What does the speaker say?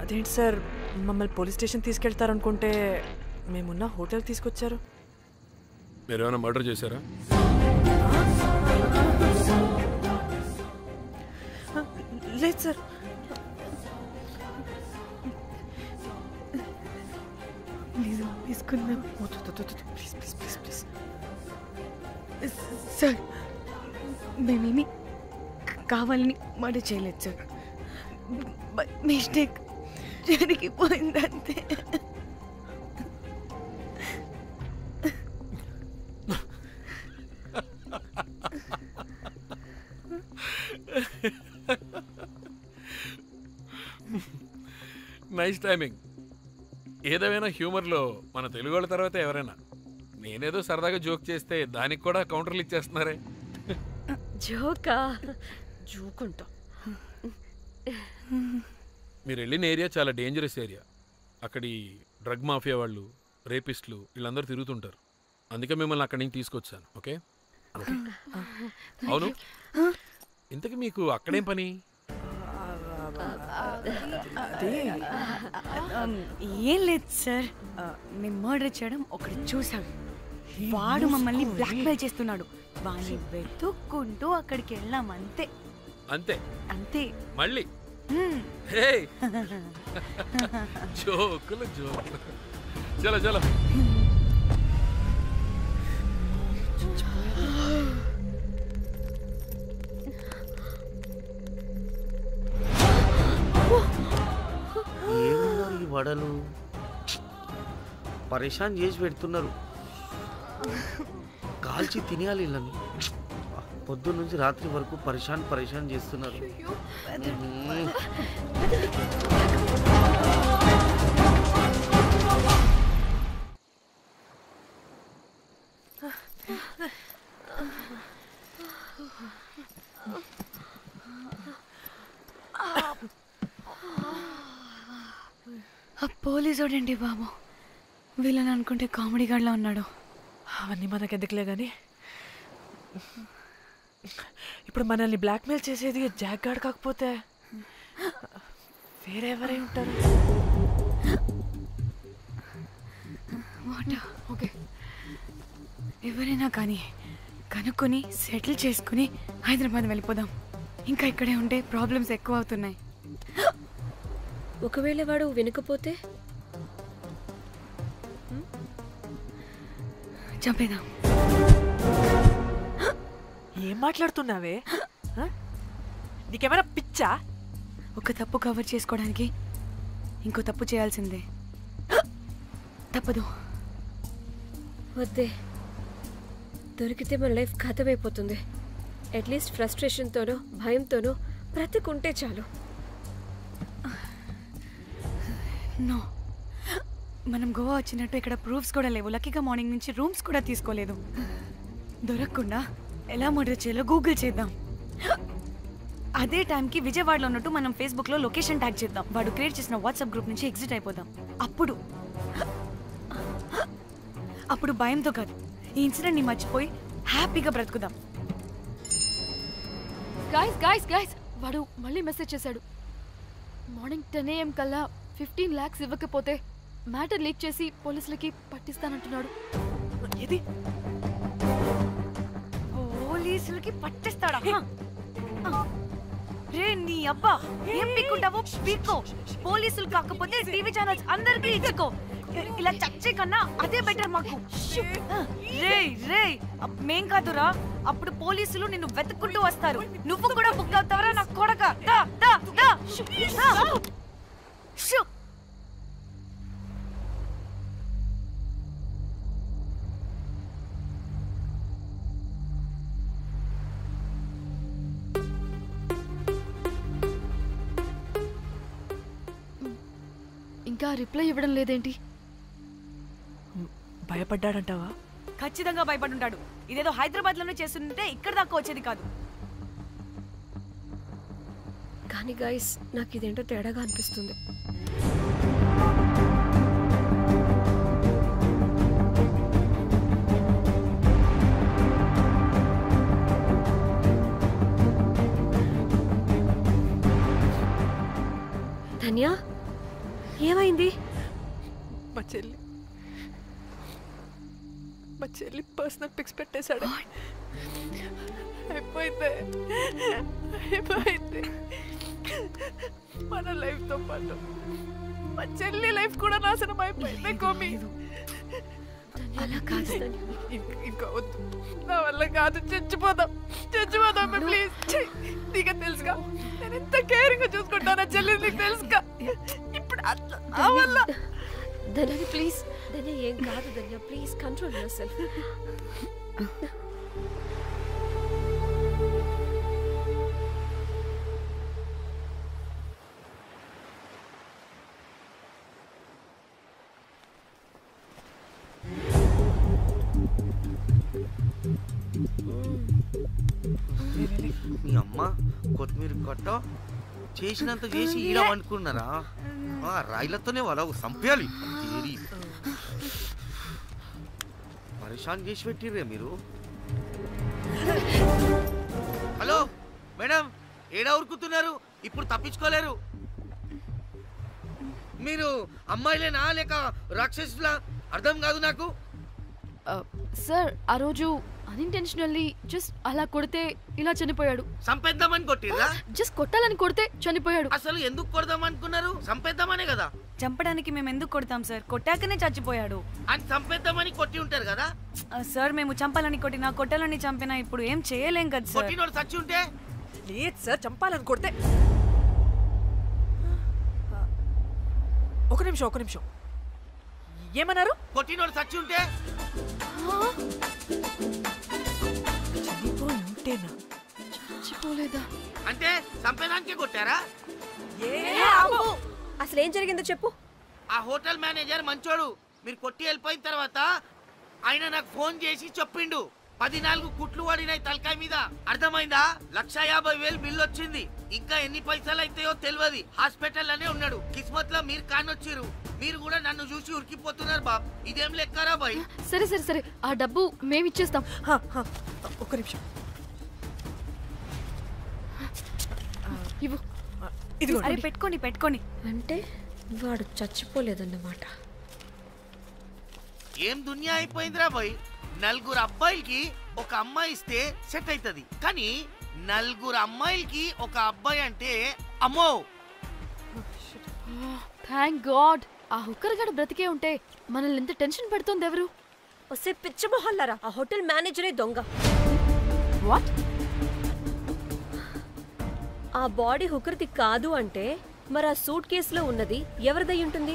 అదేంటి సార్, మమ్మల్ని police station తీసుకెళ్తారనుకుంటే మేమున్న హోటల్ తీసుకొచ్చారు. మీరేమైనా మర్డర్ చేశారా? లేదు సార్. తీసుకుందాం please please please please sir. మేమేమి కావాలని మర్డర్ చేయలేదు సార్. మిస్టేక్ జరిగిపోయిందంతే. Nice timing. ఏదేమైనా హ్యూమర్లో మన తెలుగు వాళ్ళ తర్వాత ఎవరైనా. నేనేదో సరదాగా జోక్ చేస్తే దానికి కూడా కౌంటర్లు ఇచ్చేస్తున్నారే. జోకా? జోకుంటా. మీరు వెళ్ళిన ఏరియా చాలా డేంజరస్ ఏరియా. అక్కడి డ్రగ్ మాఫియా వాళ్ళు, రేపిస్టులు వీళ్ళందరూ తిరుగుతుంటారు. అందుకే మిమ్మల్ని అక్కడి నుంచి తీసుకొచ్చాను. ఓకే? అవును, ఇంతకీ మీకు అక్కడేం పని? ఏం లేదు సార్, మేము మర్డర్ చేయడం ఒకటి చూసాడు. వాడు మమ్మల్ని బ్లాక్మెయిల్ చేస్తున్నాడు. వాడిని వెతుక్కుంటూ అక్కడికి వెళ్ళాం. అంతే అంతే అంతే. మళ్ళీ జోకులు జోకులు. చలో చలో. ఏమున్నారు ఈ వడలు? పరేషాన్ చేసి పెడుతున్నారు. కాల్చి తినేయాలి వీళ్ళని. పొద్దున్న నుంచి రాత్రి వరకు పరేషాన్ చేస్తున్నారు. పోలీసు వాడండి బాబు. వీళ్ళని అనుకుంటే కామెడీ గాడ్లా ఉన్నాడు. అవన్నీ మనకెందుకులే కానీ, ఇప్పుడు మనల్ని బ్లాక్మెయిల్ చేసేది జాక్ గార్డ్ కాకపోతే వేరే ఎవరై ఉంటారు? ఓకే, ఎవరైనా కానీ కనుక్కొని సెటిల్ చేసుకుని హైదరాబాద్ వెళ్ళిపోదాం. ఇంకా ఇక్కడే ఉంటే ప్రాబ్లమ్స్ ఎక్కువ అవుతున్నాయి. ఒకవేళ వాడు వినకపోతే చంపేదాం. ఏం మాట్లాడుతున్నావే? నీకేమైనా పిచ్చా? ఒక తప్పు కవర్ చేసుకోవడానికి ఇంకో తప్పు చేయాల్సిందే. తప్పదు. వద్దే, దొరికితే మన లైఫ్ ఖతమైపోతుంది. అట్లీస్ట్ ఫ్రస్ట్రేషన్తోనో భయంతోనో బ్రతికుంటే చాలు. నో, మనం గోవా వచ్చినట్టు ఇక్కడ ప్రూఫ్స్ కూడా లేవు. లక్కీగా మార్నింగ్ నుంచి రూమ్స్ కూడా తీసుకోలేదు. దొరకకుండా ఎలా మర్డర్ చేయాలో గూగుల్ చేద్దాం. అదే టైంకి విజయవాడలో ఉన్నట్టు మనం ఫేస్బుక్లో లొకేషన్ ట్యాగ్ చేద్దాం. వాడు క్రియేట్ చేసిన వాట్సాప్ గ్రూప్ నుంచి ఎగ్జిట్ అయిపోదాం. అప్పుడు భయంతో కాదు, ఈ ఇన్సిడెంట్ని మర్చిపోయి హ్యాపీగా బ్రతుకుదాం. గైస్ గైస్ గైస్ వాడు మళ్ళీ మెసేజ్ చేశాడు. మార్నింగ్ 10 AM కల్లా 15 lakhs ఇవ్వకపోతే మ్యాటర్ లీక్ చేసి పోలీసులకి పట్టిస్తానంటున్నాడు. ఏది? పోలీసులకి పట్టిస్తాడా? రే నీ అబ్బా, ఏం పీక్కుంటావో పీక్కో. పోలీసులు కాకపోతే టీవీ ఛానల్స్ అందరికీ ఇచ్చుకో. ఇలా చచ్చే కన్నా అదే బెటర్ మాకు. రే రే, మేం కాదురా, అప్పుడు పోలీసులు నిన్ను వెతుక్కుంటూ వస్తారు. నువ్వు కూడా బుక్ అవుతావరా నా కొడక. దా దా దా. ఇంకా రిప్లై ఇవ్వడం లేదేంటి? భయపడ్డాడంటావా? ఖచ్చితంగా భయపడుంటాడు. ఇదేదో హైదరాబాద్ లోనే చేస్తుంటే ఇక్కడ దాకా వచ్చేది కాదు. కానీ గైస్, నాకు ఇదేంటో తేడాగా అనిపిస్తుంది. ధన్య, ఏమైంది? మా చెల్లి పర్సనల్ పిక్స్ పెట్టేశాడు. అయిపోయింది. మన లైఫ్తో పాటు మా చెల్లి లైఫ్ కూడా నాశనం అయిపోయింది. గోపి అలా కాదు. ఇంకా వద్దు, నా వల్ల కాదు. చచ్చిపోదాం ప్లీజ్. నీకు తెలుసుగా నేను ఎంత కేరింగ్ చూసుకుంటానా చెల్లి, నీకు తెలుసుగా. ఇప్పుడు ఆ వల్ల ధన్య ప్లీజ్. ధన్య ఏం కాదు ధన్య, ప్లీజ్ కంట్రోల్ యువర్ సెల్ఫ్. మీ అమ్మ కొత్తిమీర కట్ట చేసినంత చేసి ఈడమనుకున్నారా? రాయిలతోనే వాళ్ళ సంపేయాలి. పరిశాన్ చేసి పెట్టిర్రే మీరు. హలో మేడం, ఏడా ఉరుకుతున్నారు? ఇప్పుడు తప్పించుకోలేరు. మీరు అమ్మాయిలేనా లేక రాక్షసులా? అర్థం కాదు నాకు. సార్ ఆ రోజు అన్ఇంటెన్షనల్లీ జస్ట్ అలా కొడితే ఇలా చనిపోయాడు. సంపేద్దామని కొట్టిర్రా? జస్ట్ కొట్టాలని కొడితే చనిపోయాడు. అసలు ఎందుకు కొడదామనుకున్నారు? సంపేద్దామనే కదా. చంపడానికి మేము ఎందుకు కొడతాం సార్? కొట్టాకనే చచ్చిపోయాడు. అని సంపేద్దామని కొట్టి ఉంటారు కదా సార్. మేము చంపాలని కొట్టినా కొట్టాలని చంపినా ఇప్పుడు ఏం చేయలేం కదా సార్. కొట్టినోడు చచ్చి ఉంటే? లేదు సార్, చంపాలని కొడితే. ఒక నిమిషం ఏమన్నారు? కొట్టినోడు చచ్చి ఉంటే? ఉంటేనా? చచ్చిపోలేదా? అంటే సంపేదానికే కొట్టారా? అసలు ఏం జరిగిందో చెప్పు. ఆ హోటల్ మేనేజర్ మంచోడు. మీరు కొట్టి వెళ్ళిపోయిన తర్వాత ఆయన నాకు ఫోన్ చేసి చెప్పిండు 14 కుట్లు పడినాయి తలకాయ మీద. అర్థమైందా? 1,50,000 బిల్లు వచ్చింది. ఇంకా ఎన్ని పైసలు అయితాయో తెలియదు. హాస్పిటల్ లోనే ఉన్నాడు. కిస్మత్ లో మీరు కానొచ్చిరు. మీరు కూడా నన్ను చూసి ఉరికిపోతున్నారు బాబ్. ఇదేం లెక్కరా బాయ్? సరే ఆ డబ్బు మేమిచ్చేస్తాం. ఒక నిమిషం ఇవ్వు. అరే పెట్టుకోండి. అంటే వాడు చచ్చిపోలేదన్నమాట. ఏం దునియా అయిపోయిందిరా బాయ్. 4 అబ్బాయిలకి ఒక అమ్మాయి ఇస్తే సెట్ అవుతుంది, కానీ 4 అమ్మాయిలకి ఒక అబ్బాయి అంటే అమ్మో. థ్యాంక్ గాడ్ ఆ హుక్కర్ గడ బ్రతికే ఉంటే మనల్ని ఎంత టెన్షన్ పెడుతుంది ఎవరు? వస్తే పిచ్చ మొహల్లారా, ఆ హోటల్ మేనేజరే దొంగ. వాట్? ఆ బాడీ హుకర్ది కాదు అంటే మరి ఆ సూట్ కేసులో ఉన్నది ఎవరిదై ఉంటుంది?